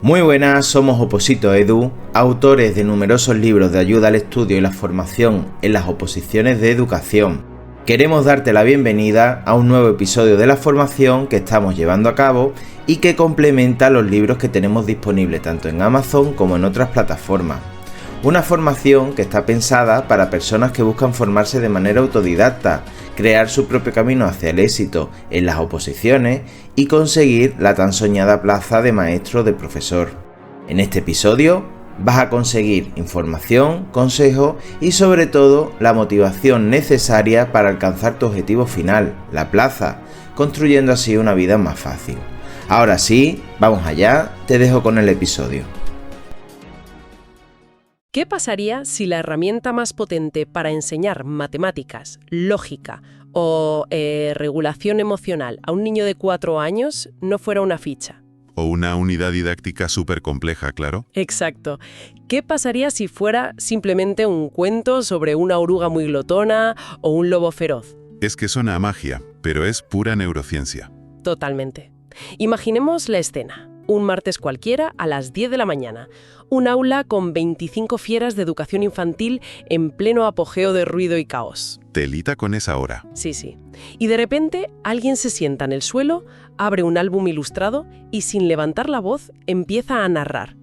Muy buenas, somos Oposito Edu, autores de numerosos libros de ayuda al estudio y la formación en las oposiciones de educación. Queremos darte la bienvenida a un nuevo episodio de la formación que estamos llevando a cabo y que complementa los libros que tenemos disponibles tanto en Amazon como en otras plataformas. Una formación que está pensada para personas que buscan formarse de manera autodidacta, crear su propio camino hacia el éxito en las oposiciones y conseguir la tan soñada plaza de maestro de profesor. En este episodio vas a conseguir información, consejos y sobre todo la motivación necesaria para alcanzar tu objetivo final, la plaza, construyendo así una vida más fácil. Ahora sí, vamos allá, te dejo con el episodio. ¿Qué pasaría si la herramienta más potente para enseñar matemáticas, lógica o regulación emocional a un niño de 4 años no fuera una ficha? O una unidad didáctica súper compleja, claro. Exacto. ¿Qué pasaría si fuera simplemente un cuento sobre una oruga muy glotona o un lobo feroz? Es que suena a magia, pero es pura neurociencia. Totalmente. Imaginemos la escena. Un martes cualquiera a las 10 de la mañana. Un aula con 25 fieras de educación infantil en pleno apogeo de ruido y caos. Telita con esa hora. Sí. Y de repente alguien se sienta en el suelo, abre un álbum ilustrado y sin levantar la voz empieza a narrar.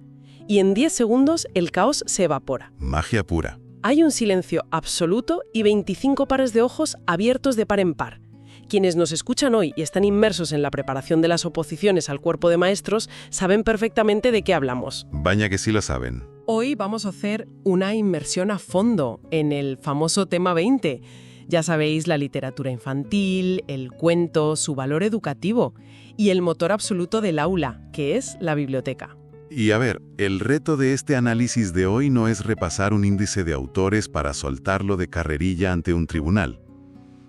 Y en 10 segundos el caos se evapora. Magia pura. Hay un silencio absoluto y 25 pares de ojos abiertos de par en par. Quienes nos escuchan hoy y están inmersos en la preparación de las oposiciones al cuerpo de maestros saben perfectamente de qué hablamos. Vaya que sí lo saben. Hoy vamos a hacer una inmersión a fondo en el famoso tema 20. Ya sabéis, la literatura infantil, el cuento, su valor educativo y el motor absoluto del aula, que es la biblioteca. Y a ver, el reto de este análisis de hoy no es repasar un índice de autores para soltarlo de carrerilla ante un tribunal.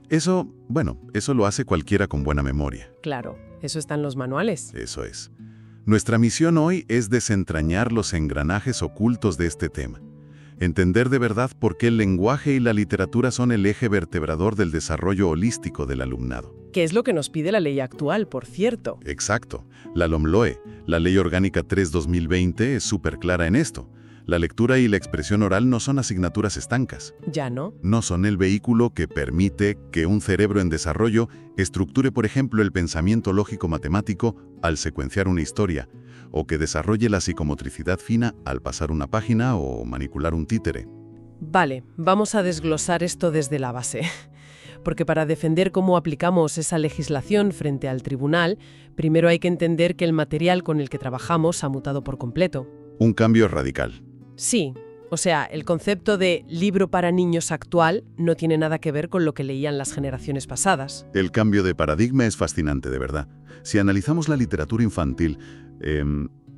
Eso lo hace cualquiera con buena memoria. Claro, eso está en los manuales. Eso es. Nuestra misión hoy es desentrañar los engranajes ocultos de este tema. Entender de verdad por qué el lenguaje y la literatura son el eje vertebrador del desarrollo holístico del alumnado. Que es lo que nos pide la ley actual, por cierto. Exacto. La LOMLOE, la Ley Orgánica 3/2020, es súper clara en esto. La lectura y la expresión oral no son asignaturas estancas. Ya no. No son el vehículo que permite que un cerebro en desarrollo estructure, por ejemplo, el pensamiento lógico-matemático al secuenciar una historia, o que desarrolle la psicomotricidad fina al pasar una página o manipular un títere. Vale, vamos a desglosar esto desde la base. Porque para defender cómo aplicamos esa legislación frente al tribunal, primero hay que entender que el material con el que trabajamos ha mutado por completo. Un cambio radical. Sí, o sea, el concepto de libro para niños actual no tiene nada que ver con lo que leían las generaciones pasadas. El cambio de paradigma es fascinante, de verdad. Si analizamos la literatura infantil,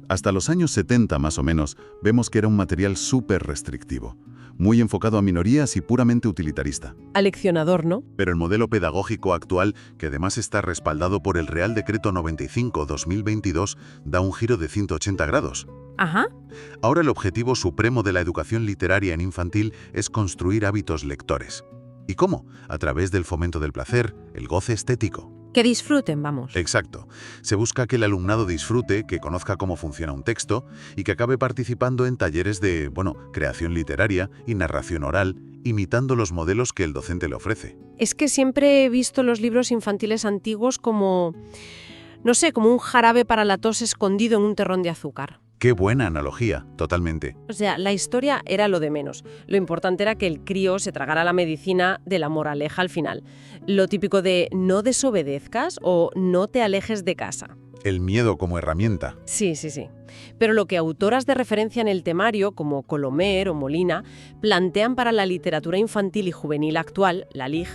hasta los años 70 más o menos, vemos que era un material súper restrictivo, muy enfocado a minorías y puramente utilitarista. Aleccionador, ¿no? Pero el modelo pedagógico actual, que además está respaldado por el Real Decreto 95/2022, da un giro de 180 grados. Ajá. Ahora el objetivo supremo de la educación literaria en infantil es construir hábitos lectores. ¿Y cómo? A través del fomento del placer, el goce estético. Que disfruten, vamos. Exacto. Se busca que el alumnado disfrute, que conozca cómo funciona un texto y que acabe participando en talleres de, creación literaria y narración oral, imitando los modelos que el docente le ofrece. Es que siempre he visto los libros infantiles antiguos como, como un jarabe para la tos escondido en un terrón de azúcar. ¡Qué buena analogía! Totalmente. O sea, la historia era lo de menos. Lo importante era que el crío se tragara la medicina de la moraleja al final. Lo típico de no desobedezcas o no te alejes de casa. El miedo como herramienta. Sí. Pero lo que autoras de referencia en el temario, como Colomer o Molina, plantean para la literatura infantil y juvenil actual, la LIG,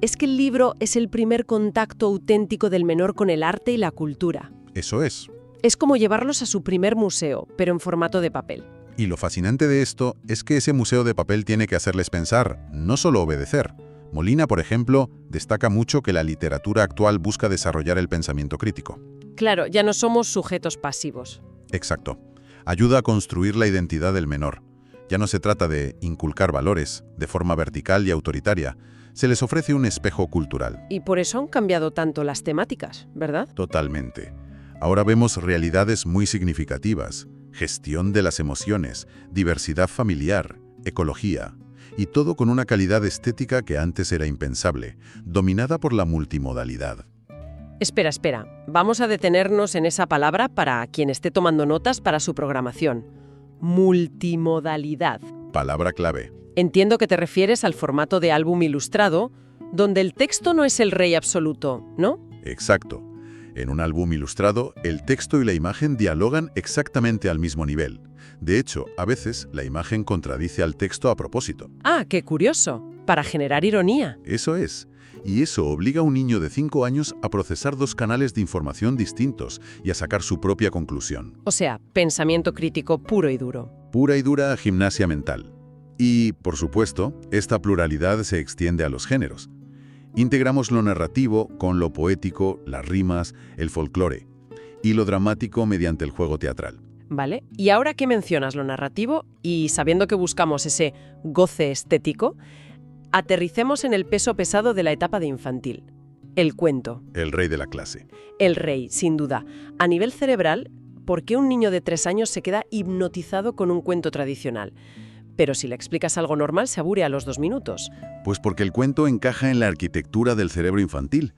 es que el libro es el primer contacto auténtico del menor con el arte y la cultura. Eso es. Es como llevarlos a su primer museo, pero en formato de papel. Y lo fascinante de esto es que ese museo de papel tiene que hacerles pensar, no solo obedecer. Molina, por ejemplo, destaca mucho que la literatura actual busca desarrollar el pensamiento crítico. Claro, ya no somos sujetos pasivos. Exacto. Ayuda a construir la identidad del menor. Ya no se trata de inculcar valores de forma vertical y autoritaria. Se les ofrece un espejo cultural. Y por eso han cambiado tanto las temáticas, ¿verdad? Totalmente. Ahora vemos realidades muy significativas: gestión de las emociones, diversidad familiar, ecología, y todo con una calidad estética que antes era impensable, dominada por la multimodalidad. Espera. Vamos a detenernos en esa palabra para quien esté tomando notas para su programación. Multimodalidad. Palabra clave. Entiendo que te refieres al formato de álbum ilustrado, donde el texto no es el rey absoluto, ¿no? Exacto. En un álbum ilustrado, el texto y la imagen dialogan exactamente al mismo nivel. De hecho, a veces, la imagen contradice al texto a propósito. Ah, qué curioso. Para generar ironía. Eso es. Y eso obliga a un niño de 5 años a procesar 2 canales de información distintos y a sacar su propia conclusión. O sea, pensamiento crítico puro y duro. Pura y dura gimnasia mental. Y, por supuesto, esta pluralidad se extiende a los géneros. Integramos lo narrativo con lo poético, las rimas, el folclore, y lo dramático mediante el juego teatral. ¿Vale? Y ahora que mencionas lo narrativo, y sabiendo que buscamos ese goce estético, aterricemos en el peso pesado de la etapa de infantil. El cuento. El rey de la clase. El rey, sin duda. A nivel cerebral, ¿por qué un niño de 3 años se queda hipnotizado con un cuento tradicional? Pero si le explicas algo normal, se aburre a los 2 minutos. Pues porque el cuento encaja en la arquitectura del cerebro infantil,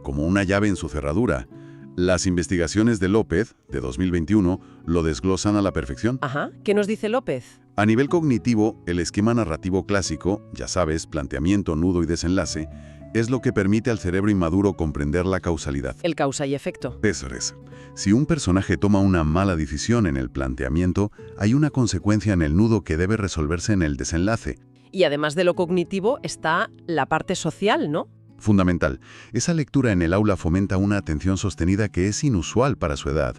como una llave en su cerradura. Las investigaciones de López, de 2021, lo desglosan a la perfección. Ajá, ¿qué nos dice López? A nivel cognitivo, el esquema narrativo clásico, ya sabes, planteamiento, nudo y desenlace, es lo que permite al cerebro inmaduro comprender la causalidad. El causa y efecto. Eso es. Si un personaje toma una mala decisión en el planteamiento, hay una consecuencia en el nudo que debe resolverse en el desenlace. Y además de lo cognitivo está la parte social, ¿no? Fundamental. Esa lectura en el aula fomenta una atención sostenida que es inusual para su edad.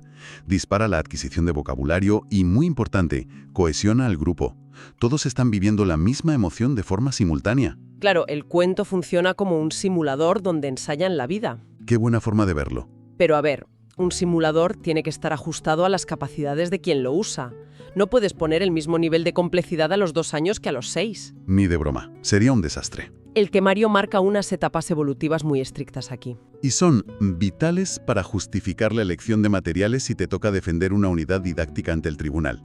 Dispara la adquisición de vocabulario y, muy importante, cohesiona al grupo. Todos están viviendo la misma emoción de forma simultánea. Claro, el cuento funciona como un simulador donde ensayan la vida. Qué buena forma de verlo. Pero a ver, un simulador tiene que estar ajustado a las capacidades de quien lo usa. No puedes poner el mismo nivel de complejidad a los 2 años que a los 6. Ni de broma. Sería un desastre. El temario marca unas etapas evolutivas muy estrictas aquí. Y son vitales para justificar la elección de materiales si te toca defender una unidad didáctica ante el tribunal.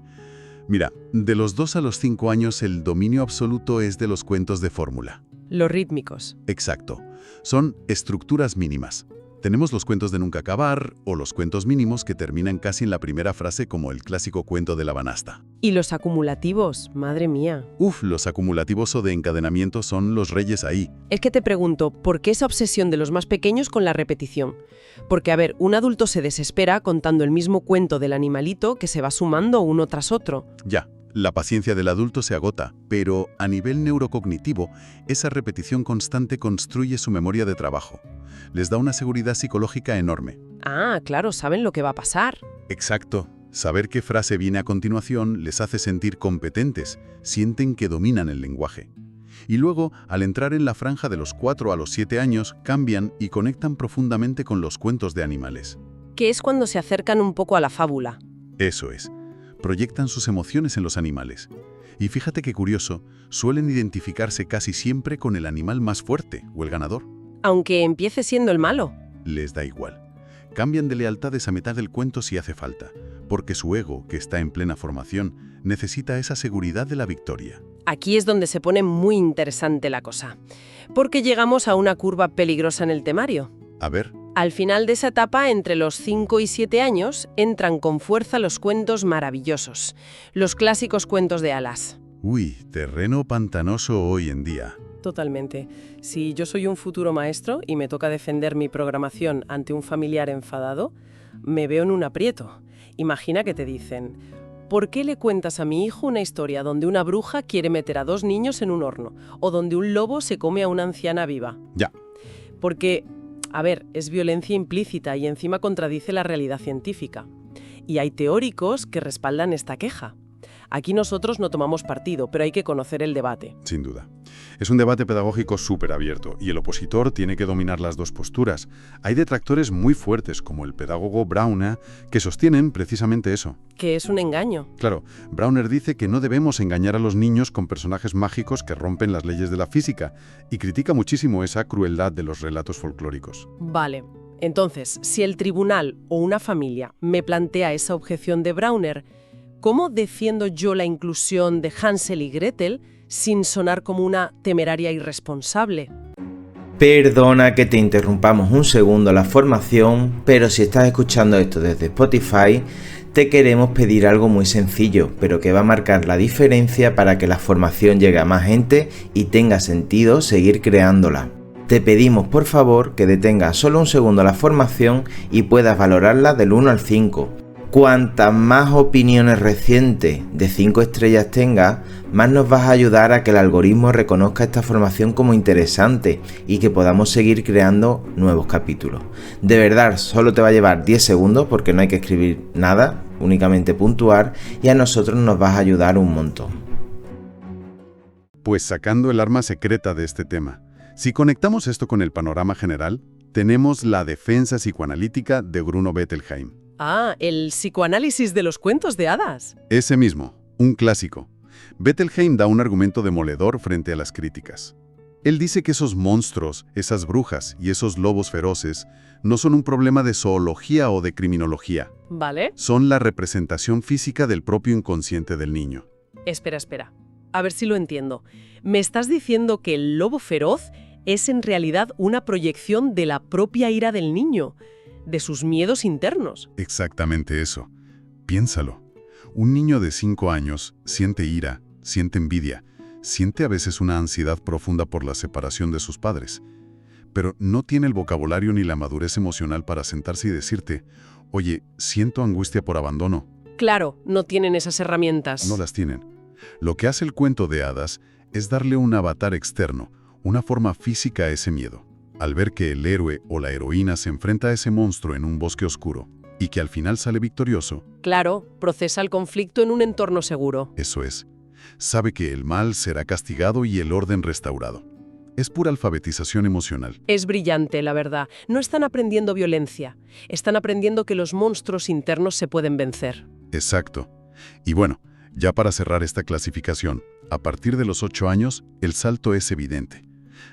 Mira, de los 2 a los 5 años el dominio absoluto es de los cuentos de fórmula. Los rítmicos. Exacto. Son estructuras mínimas. Tenemos los cuentos de nunca acabar o los cuentos mínimos que terminan casi en la primera frase como el clásico cuento de la banasta. Y los acumulativos, madre mía. Los acumulativos o de encadenamiento son los reyes ahí. Es que te pregunto, ¿por qué esa obsesión de los más pequeños con la repetición? Porque, a ver, un adulto se desespera contando el mismo cuento del animalito que se va sumando uno tras otro. Ya. La paciencia del adulto se agota, pero a nivel neurocognitivo, esa repetición constante construye su memoria de trabajo. Les da una seguridad psicológica enorme. Ah, claro, saben lo que va a pasar. Exacto. Saber qué frase viene a continuación les hace sentir competentes, sienten que dominan el lenguaje. Y luego, al entrar en la franja de los 4 a los 7 años, cambian y conectan profundamente con los cuentos de animales. Que es cuando se acercan un poco a la fábula. Eso es. Proyectan sus emociones en los animales. Y fíjate qué curioso, suelen identificarse casi siempre con el animal más fuerte o el ganador. Aunque empiece siendo el malo. Les da igual. Cambian de lealtades a mitad del cuento si hace falta, porque su ego, que está en plena formación, necesita esa seguridad de la victoria. Aquí es donde se pone muy interesante la cosa, porque llegamos a una curva peligrosa en el temario. A ver. Al final de esa etapa, entre los 5 y 7 años, entran con fuerza los cuentos maravillosos, los clásicos cuentos de hadas. Terreno pantanoso hoy en día. Totalmente. Si yo soy un futuro maestro y me toca defender mi programación ante un familiar enfadado, me veo en un aprieto. Imagina que te dicen: ¿por qué le cuentas a mi hijo una historia donde una bruja quiere meter a 2 niños en un horno o donde un lobo se come a una anciana viva? Ya. Porque, a ver, es violencia implícita y encima contradice la realidad científica. Y hay teóricos que respaldan esta queja. Aquí nosotros no tomamos partido, pero hay que conocer el debate. Sin duda. Es un debate pedagógico súper abierto y el opositor tiene que dominar las 2 posturas. Hay detractores muy fuertes, como el pedagogo Brauner, que sostienen precisamente eso. Que es un engaño. Claro, Brauner dice que no debemos engañar a los niños con personajes mágicos que rompen las leyes de la física y critica muchísimo esa crueldad de los relatos folclóricos. Vale. Entonces, si el tribunal o una familia me plantea esa objeción de Brauner, ¿cómo defiendo yo la inclusión de Hansel y Gretel sin sonar como una temeraria irresponsable? Perdona que te interrumpamos un segundo la formación, pero si estás escuchando esto desde Spotify, te queremos pedir algo muy sencillo, pero que va a marcar la diferencia para que la formación llegue a más gente y tenga sentido seguir creándola. Te pedimos por favor que detengas solo un segundo la formación y puedas valorarla del 1 al 5. Cuantas más opiniones recientes de 5 estrellas tengas, más nos vas a ayudar a que el algoritmo reconozca esta formación como interesante y que podamos seguir creando nuevos capítulos. De verdad, solo te va a llevar 10 segundos porque no hay que escribir nada, únicamente puntuar, y a nosotros nos vas a ayudar un montón. Pues sacando el arma secreta de este tema, si conectamos esto con el panorama general, tenemos la defensa psicoanalítica de Bruno Bettelheim. Ah, el psicoanálisis de los cuentos de hadas. Ese mismo, un clásico. Bettelheim da un argumento demoledor frente a las críticas. Él dice que esos monstruos, esas brujas y esos lobos feroces no son un problema de zoología o de criminología. ¿Vale? Son la representación física del propio inconsciente del niño. Espera. A ver si lo entiendo. ¿Me estás diciendo que el lobo feroz es en realidad una proyección de la propia ira del niño, de sus miedos internos? Exactamente eso. Piénsalo. Un niño de 5 años siente ira, siente envidia, siente a veces una ansiedad profunda por la separación de sus padres, pero no tiene el vocabulario ni la madurez emocional para sentarse y decirte, oye, siento angustia por abandono. Claro, no tienen esas herramientas. No las tienen. Lo que hace el cuento de hadas es darle un avatar externo, una forma física a ese miedo. Al ver que el héroe o la heroína se enfrenta a ese monstruo en un bosque oscuro y que al final sale victorioso. Claro, procesa el conflicto en un entorno seguro. Eso es. Sabe que el mal será castigado y el orden restaurado. Es pura alfabetización emocional. Es brillante, la verdad. No están aprendiendo violencia. Están aprendiendo que los monstruos internos se pueden vencer. Exacto. Y bueno, ya para cerrar esta clasificación, a partir de los 8 años, el salto es evidente.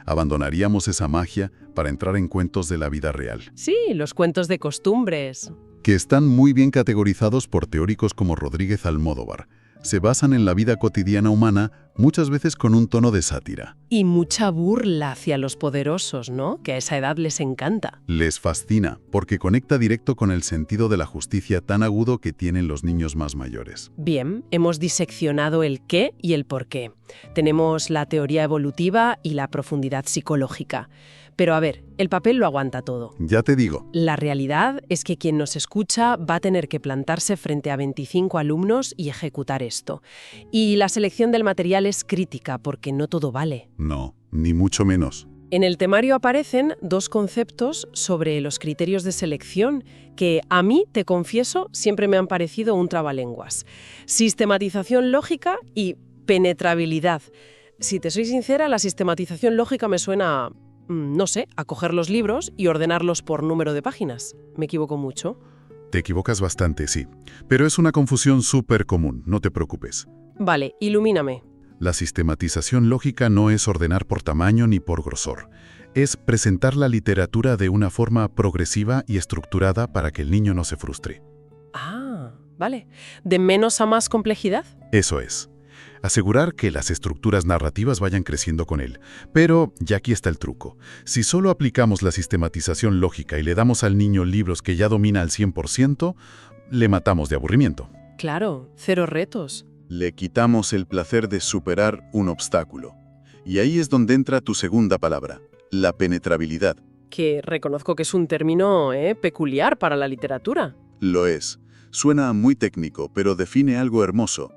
Abandonaríamos esa magia para entrar en cuentos de la vida real. Sí, los cuentos de costumbres. Que están muy bien categorizados por teóricos como Rodríguez Almodóvar. Se basan en la vida cotidiana humana, muchas veces con un tono de sátira. Y mucha burla hacia los poderosos, ¿no? Que a esa edad les encanta. Les fascina, porque conecta directo con el sentido de la justicia tan agudo que tienen los niños más mayores. Bien, hemos diseccionado el qué y el por qué. Tenemos la teoría evolutiva y la profundidad psicológica. Pero a ver, el papel lo aguanta todo. Ya te digo. La realidad es que quien nos escucha va a tener que plantarse frente a 25 alumnos y ejecutar esto. Y la selección del material es crítica porque no todo vale. No, ni mucho menos. En el temario aparecen 2 conceptos sobre los criterios de selección que a mí, te confieso, siempre me han parecido un trabalenguas. Sistematización lógica y penetrabilidad. Si te soy sincera, la sistematización lógica me suena, no sé, a coger los libros y ordenarlos por número de páginas. ¿Me equivoco mucho? Te equivocas bastante, sí. Pero es una confusión súper común, no te preocupes. Vale, ilumíname. La sistematización lógica no es ordenar por tamaño ni por grosor. Es presentar la literatura de una forma progresiva y estructurada para que el niño no se frustre. Ah, vale. ¿De menos a más complejidad? Eso es. Asegurar que las estructuras narrativas vayan creciendo con él. Pero ya aquí está el truco. Si solo aplicamos la sistematización lógica y le damos al niño libros que ya domina al 100%, le matamos de aburrimiento. Claro, 0 retos. Le quitamos el placer de superar un obstáculo. Y ahí es donde entra tu segunda palabra, la penetrabilidad. Que reconozco que es un término peculiar para la literatura. Lo es. Suena muy técnico, pero define algo hermoso.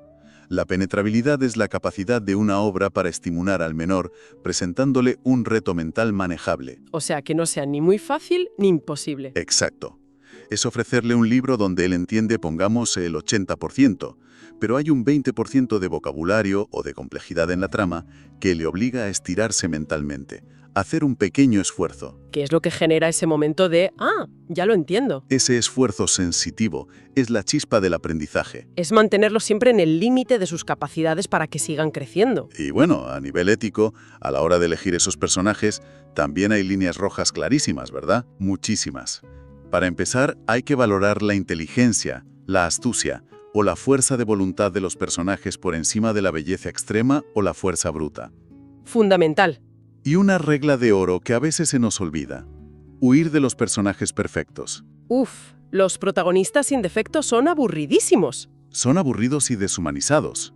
La penetrabilidad es la capacidad de una obra para estimular al menor, presentándole un reto mental manejable. O sea, que no sea ni muy fácil ni imposible. Exacto. Es ofrecerle un libro donde él entiende, pongamos, el 80%, pero hay un 20% de vocabulario o de complejidad en la trama que le obliga a estirarse mentalmente, a hacer un pequeño esfuerzo. ¿Qué es lo que genera ese momento de, ya lo entiendo? Ese esfuerzo sensitivo es la chispa del aprendizaje. Es mantenerlo siempre en el límite de sus capacidades para que sigan creciendo. Y bueno, a nivel ético, a la hora de elegir esos personajes, también hay líneas rojas clarísimas, ¿verdad? Muchísimas. Para empezar, hay que valorar la inteligencia, la astucia o la fuerza de voluntad de los personajes por encima de la belleza extrema o la fuerza bruta. Fundamental. Y una regla de oro que a veces se nos olvida: huir de los personajes perfectos. Los protagonistas sin defectos son aburridísimos. Son aburridos y deshumanizados.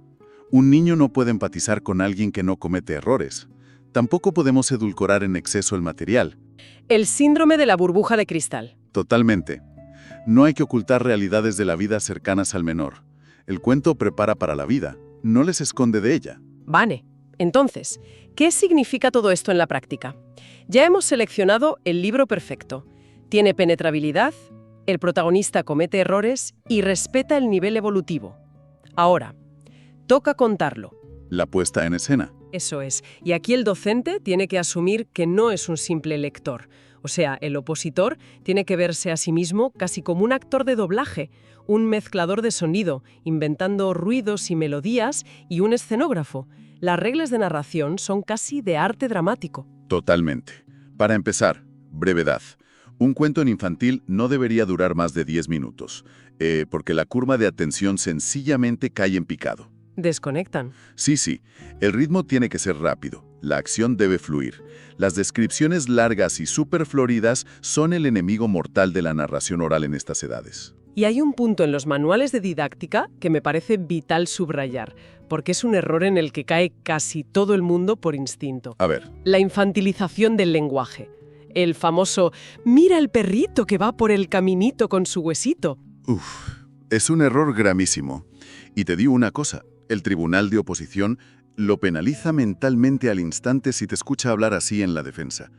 Un niño no puede empatizar con alguien que no comete errores. Tampoco podemos edulcorar en exceso el material. El síndrome de la burbuja de cristal. Totalmente. No hay que ocultar realidades de la vida cercanas al menor. El cuento prepara para la vida, no les esconde de ella. Vale. Entonces, ¿qué significa todo esto en la práctica? Ya hemos seleccionado el libro perfecto. Tiene penetrabilidad, el protagonista comete errores y respeta el nivel evolutivo. Ahora, toca contarlo. La puesta en escena. Eso es. Y aquí el docente tiene que asumir que no es un simple lector. O sea, el opositor tiene que verse a sí mismo casi como un actor de doblaje, un mezclador de sonido, inventando ruidos y melodías, y un escenógrafo. Las reglas de narración son casi de arte dramático. Totalmente. Para empezar, brevedad. Un cuento en infantil no debería durar más de 10 minutos, porque la curva de atención sencillamente cae en picado. Desconectan. Sí. El ritmo tiene que ser rápido. La acción debe fluir. Las descripciones largas y superfloridas son el enemigo mortal de la narración oral en estas edades. Y hay un punto en los manuales de didáctica que me parece vital subrayar, porque es un error en el que cae casi todo el mundo por instinto. A ver. La infantilización del lenguaje. El famoso, mira el perrito que va por el caminito con su huesito. Es un error gramísimo. Y te digo una cosa, el tribunal de oposición lo penaliza mentalmente al instante si te escucha hablar así en la defensa.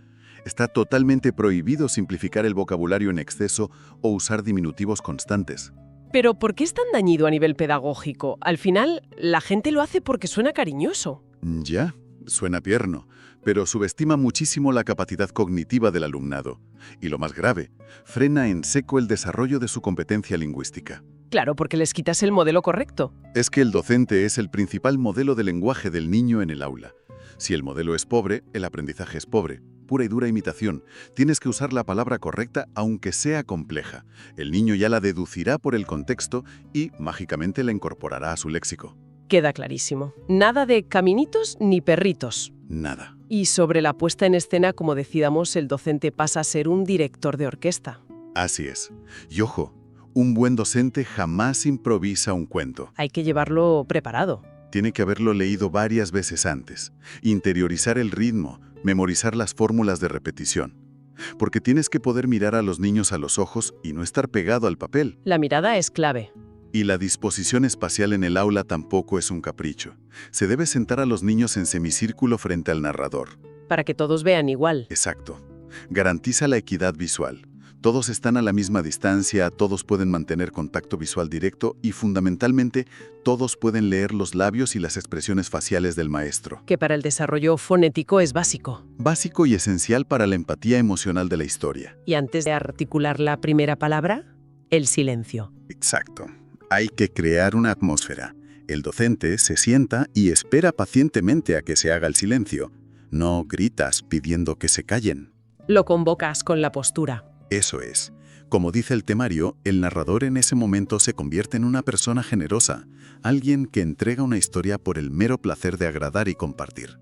Está totalmente prohibido simplificar el vocabulario en exceso o usar diminutivos constantes. Pero ¿por qué es tan dañino a nivel pedagógico? Al final, la gente lo hace porque suena cariñoso. Ya, suena tierno, pero subestima muchísimo la capacidad cognitiva del alumnado. Y lo más grave, frena en seco el desarrollo de su competencia lingüística. Claro, porque les quitas el modelo correcto. Es que el docente es el principal modelo de lenguaje del niño en el aula. Si el modelo es pobre, el aprendizaje es pobre. Pura y dura imitación. Tienes que usar la palabra correcta aunque sea compleja. El niño ya la deducirá por el contexto y, mágicamente, la incorporará a su léxico. Queda clarísimo. Nada de caminitos ni perritos. Nada. Y sobre la puesta en escena, como decíamos, el docente pasa a ser un director de orquesta. Así es. Y ojo, un buen docente jamás improvisa un cuento. Hay que llevarlo preparado. Tiene que haberlo leído varias veces antes, interiorizar el ritmo, memorizar las fórmulas de repetición. Porque tienes que poder mirar a los niños a los ojos y no estar pegado al papel. La mirada es clave. Y la disposición espacial en el aula tampoco es un capricho. Se debe sentar a los niños en semicírculo frente al narrador. Para que todos vean igual. Exacto. Garantiza la equidad visual. Todos están a la misma distancia, todos pueden mantener contacto visual directo y, fundamentalmente, todos pueden leer los labios y las expresiones faciales del maestro. Que para el desarrollo fonético es básico. Básico y esencial para la empatía emocional de la historia. Y antes de articular la primera palabra, el silencio. Exacto. Hay que crear una atmósfera. El docente se sienta y espera pacientemente a que se haga el silencio. No gritas pidiendo que se callen. Lo convocas con la postura. Eso es. Como dice el temario, el narrador en ese momento se convierte en una persona generosa, alguien que entrega una historia por el mero placer de agradar y compartir.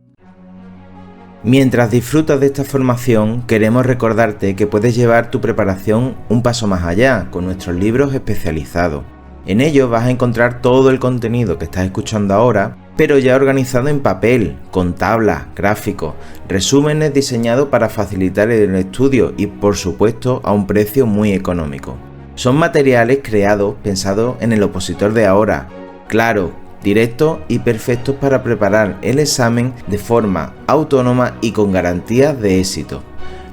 Mientras disfrutas de esta formación, queremos recordarte que puedes llevar tu preparación un paso más allá con nuestros libros especializados. En ellos vas a encontrar todo el contenido que estás escuchando ahora, pero ya organizado en papel, con tablas, gráficos, resúmenes diseñados para facilitar el estudio y, por supuesto, a un precio muy económico. Son materiales creados pensados en el opositor de ahora, claro, directos y perfectos para preparar el examen de forma autónoma y con garantías de éxito.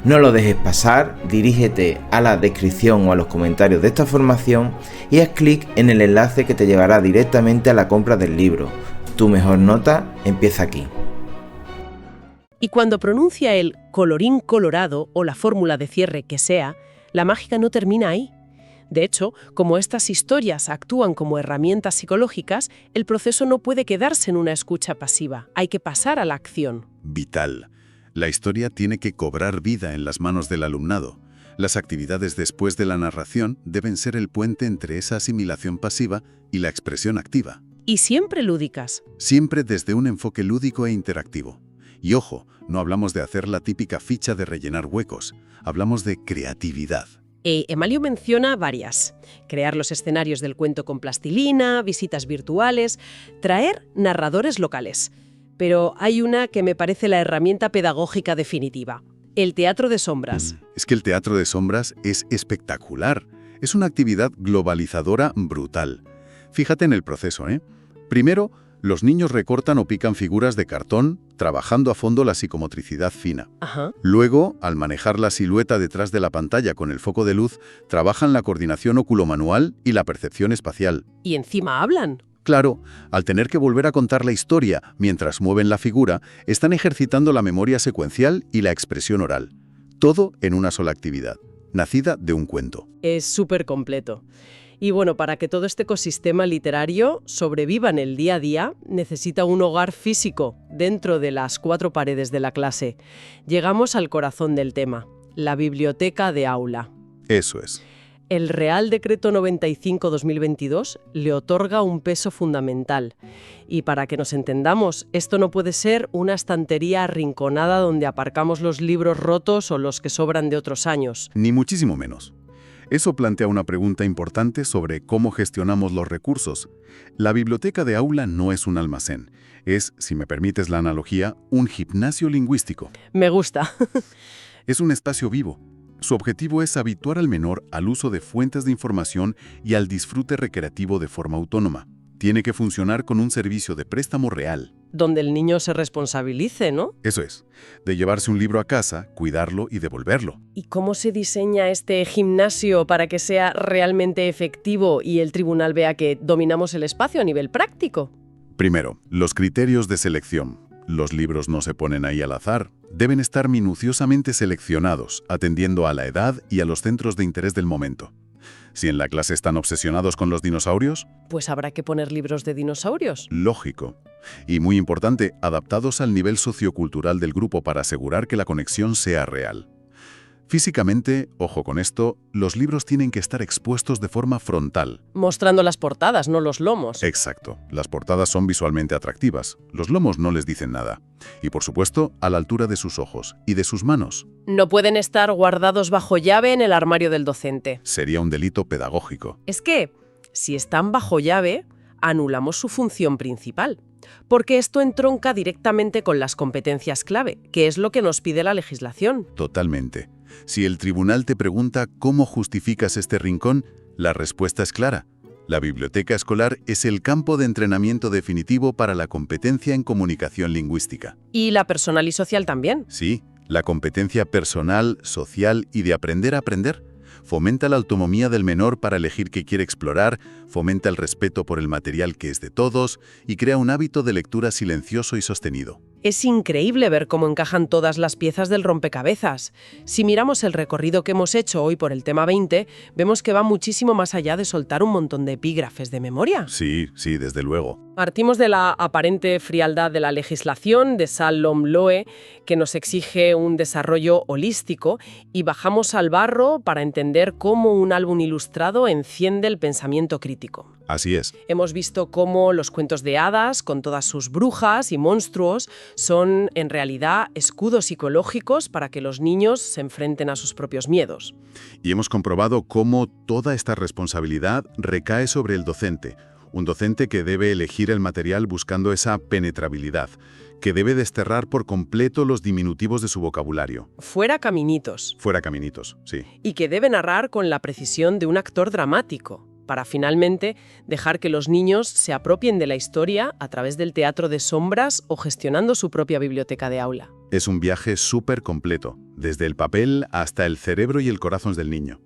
No lo dejes pasar, dirígete a la descripción o a los comentarios de esta formación y haz clic en el enlace que te llevará directamente a la compra del libro. Tu mejor nota empieza aquí. Y cuando pronuncia el colorín colorado o la fórmula de cierre que sea, la mágica no termina ahí. De hecho, como estas historias actúan como herramientas psicológicas, el proceso no puede quedarse en una escucha pasiva, hay que pasar a la acción. Vital. La historia tiene que cobrar vida en las manos del alumnado. Las actividades después de la narración deben ser el puente entre esa asimilación pasiva y la expresión activa. Y siempre lúdicas. Siempre desde un enfoque lúdico e interactivo. Y ojo, no hablamos de hacer la típica ficha de rellenar huecos, hablamos de creatividad. Emalio menciona varias. Crear los escenarios del cuento con plastilina, visitas virtuales, traer narradores locales. Pero hay una que me parece la herramienta pedagógica definitiva. El teatro de sombras. Es que el teatro de sombras es espectacular. Es una actividad globalizadora brutal. Fíjate en el proceso, ¿eh? Primero, los niños recortan o pican figuras de cartón, trabajando a fondo la psicomotricidad fina. Ajá. Luego, al manejar la silueta detrás de la pantalla con el foco de luz, trabajan la coordinación oculomanual y la percepción espacial. Y encima hablan. Claro, al tener que volver a contar la historia mientras mueven la figura, están ejercitando la memoria secuencial y la expresión oral. Todo en una sola actividad, nacida de un cuento. Es súper completo. Y bueno, para que todo este ecosistema literario sobreviva en el día a día, necesita un hogar físico dentro de las 4 paredes de la clase. Llegamos al corazón del tema, la biblioteca de aula. Eso es. El Real Decreto 95/2022 le otorga un peso fundamental. Y para que nos entendamos, esto no puede ser una estantería arrinconada donde aparcamos los libros rotos o los que sobran de otros años. Ni muchísimo menos. Eso plantea una pregunta importante sobre cómo gestionamos los recursos. La biblioteca de aula no es un almacén. Es, si me permites la analogía, un gimnasio lingüístico. Me gusta. Es un espacio vivo. Su objetivo es habituar al menor al uso de fuentes de información y al disfrute recreativo de forma autónoma. Tiene que funcionar con un servicio de préstamo real. Donde el niño se responsabilice, ¿no? Eso es, de llevarse un libro a casa, cuidarlo y devolverlo. ¿Y cómo se diseña este gimnasio para que sea realmente efectivo y el tribunal vea que dominamos el espacio a nivel práctico? Primero, los criterios de selección. Los libros no se ponen ahí al azar. Deben estar minuciosamente seleccionados, atendiendo a la edad y a los centros de interés del momento. Si en la clase están obsesionados con los dinosaurios, pues habrá que poner libros de dinosaurios. Lógico. Y muy importante, adaptados al nivel sociocultural del grupo para asegurar que la conexión sea real. Físicamente, ojo con esto, los libros tienen que estar expuestos de forma frontal. Mostrando las portadas, no los lomos. Exacto. Las portadas son visualmente atractivas. Los lomos no les dicen nada. Y por supuesto, a la altura de sus ojos y de sus manos. No pueden estar guardados bajo llave en el armario del docente. Sería un delito pedagógico. Es que, si están bajo llave, anulamos su función principal. Porque esto entronca directamente con las competencias clave, que es lo que nos pide la legislación. Totalmente. Si el tribunal te pregunta cómo justificas este rincón, la respuesta es clara. La biblioteca escolar es el campo de entrenamiento definitivo para la competencia en comunicación lingüística. Y la personal y social también. Sí, la competencia personal, social y de aprender a aprender. Fomenta la autonomía del menor para elegir qué quiere explorar, fomenta el respeto por el material que es de todos y crea un hábito de lectura silencioso y sostenido. Es increíble ver cómo encajan todas las piezas del rompecabezas. Si miramos el recorrido que hemos hecho hoy por el tema 20, vemos que va muchísimo más allá de soltar un montón de epígrafes de memoria. Sí, desde luego. Partimos de la aparente frialdad de la legislación de Salom Loe, que nos exige un desarrollo holístico, y bajamos al barro para entender cómo un álbum ilustrado enciende el pensamiento crítico. Así es. Hemos visto cómo los cuentos de hadas, con todas sus brujas y monstruos, son en realidad escudos psicológicos para que los niños se enfrenten a sus propios miedos. Y hemos comprobado cómo toda esta responsabilidad recae sobre el docente. Un docente que debe elegir el material buscando esa penetrabilidad, que debe desterrar por completo los diminutivos de su vocabulario. Fuera caminitos. Fuera caminitos, sí. Y que debe narrar con la precisión de un actor dramático. para finalmente dejar que los niños se apropien de la historia a través del teatro de sombras o gestionando su propia biblioteca de aula. Es un viaje súper completo, desde el papel hasta el cerebro y el corazón del niño.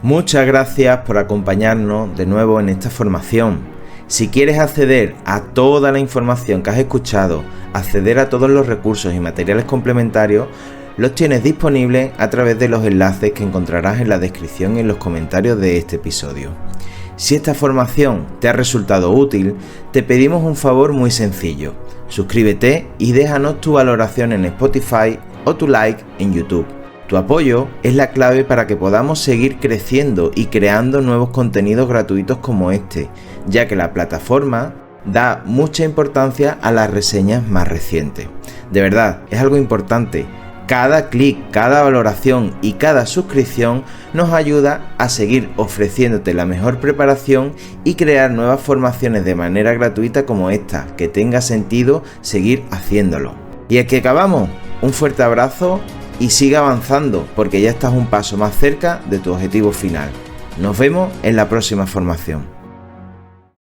Muchas gracias por acompañarnos de nuevo en esta formación. Si quieres acceder a toda la información que has escuchado, acceder a todos los recursos y materiales complementarios, los tienes disponibles a través de los enlaces que encontrarás en la descripción y en los comentarios de este episodio. Si esta formación te ha resultado útil, te pedimos un favor muy sencillo. Suscríbete y déjanos tu valoración en Spotify o tu like en YouTube. Tu apoyo es la clave para que podamos seguir creciendo y creando nuevos contenidos gratuitos como este, ya que la plataforma da mucha importancia a las reseñas más recientes. De verdad, es algo importante. Cada clic, cada valoración y cada suscripción nos ayuda a seguir ofreciéndote la mejor preparación y crear nuevas formaciones de manera gratuita como esta, que tenga sentido seguir haciéndolo. Y es que acabamos. Un fuerte abrazo y sigue avanzando porque ya estás un paso más cerca de tu objetivo final. Nos vemos en la próxima formación.